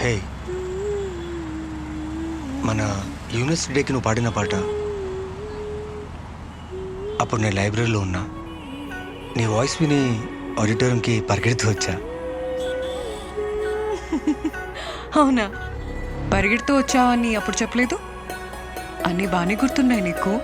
హే, మన యూనివర్సిటీ డేకి నువ్వు పాడిన పాట అప్పుడు నేను లైబ్రరీలో ఉన్నా. నీ వాయిస్ విని ఆడిటోరియంకి పరిగెడుతూ వచ్చా. అవునా? పరిగెడుతూ వచ్చావని అప్పుడు చెప్పలేదు. అన్నీ బాగానే గుర్తున్నాయి నీకు.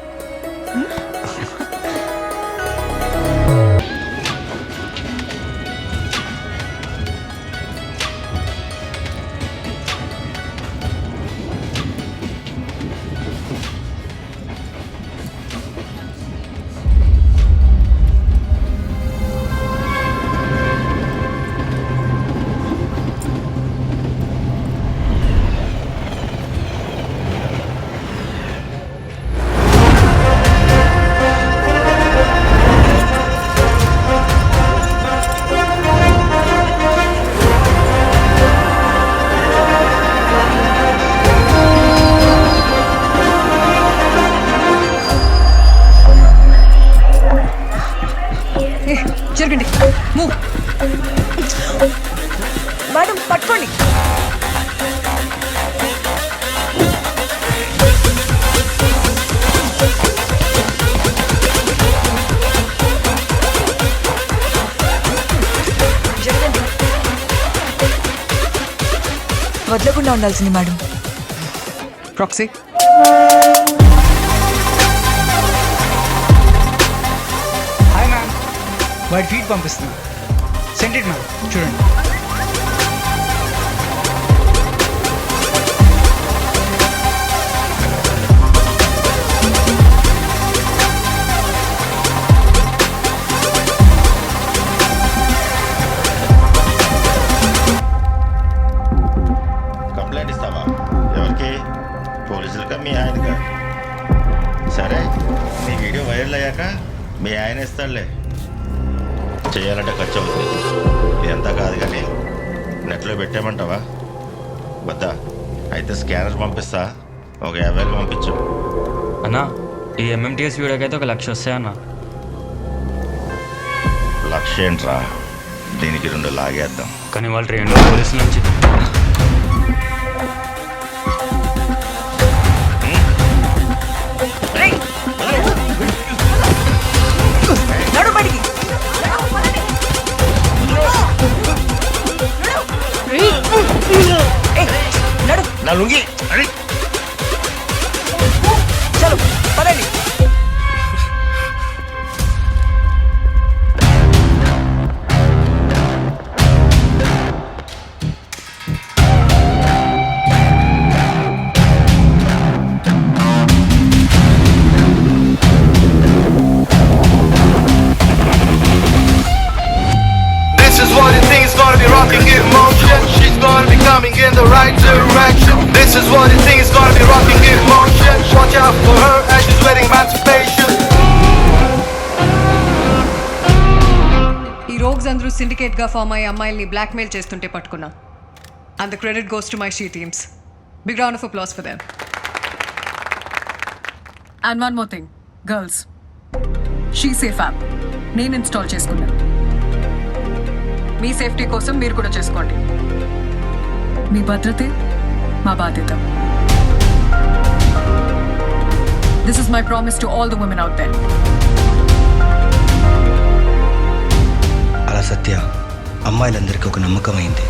జరగండి. మూవ్. మేడం పట్టుకోండి. వదలకుండా ఉండాల్సింది మేడం. ప్రాక్సీ. హాయ్ మ్యామ్, వాడి ఫీడ్ పంపిస్తున్నా. సెండ్ ఇట్ మ్యామ్, చూడండి. కంప్లైంట్ ఇస్తావా? ఎవరికి? పోలీసులకా మీ ఆయనకా? సరే, నీ వీడియో వైరల్ అయ్యాక మీ ఆయన ఇస్తాడులే. చేయాలంటే ఖర్చు అవుతుంది. ఇదంతా కాదు కానీ నెట్లో పెట్టామంటావా? వద్దా? అయితే స్కానర్ పంపిస్తా, ఒక 50,000 పంపించు. అన్నా, ఈ ఎంఎంటీఎస్ వీడియోకి అయితే 1,00,000 వస్తాయన్నా. 1,00,000 ఏంట్రా? దీనికి 2 లాగేద్దాం. కానీ వాళ్ళు 2 పోలీసుల నుంచి నా లుంగి చలో పదండి. This is what you think is gonna be rocking in motion. She's gonna be coming in the right direction. This is what you think is gonna be rocking in motion. Watch out for her as she's waiting emancipation. ఈ rogues అందరూ syndicate గా form అయ్యే అమ్మాయిల్ని blackmail చేస్తుంటే పట్టుకున్నా. And the credit goes to my she teams. Big round of applause for them. And one more thing girls, she safe app నేను install చేసుకున్నాను. మీ సేఫ్టీ కోసం మీరు కూడా చేసుకోండి. మీ భద్రతే మా బాధ్యత. This is my promise to all the women out there. అలా సత్య అమ్మాయిలందరికీ ఒక నమ్మకం అయింది.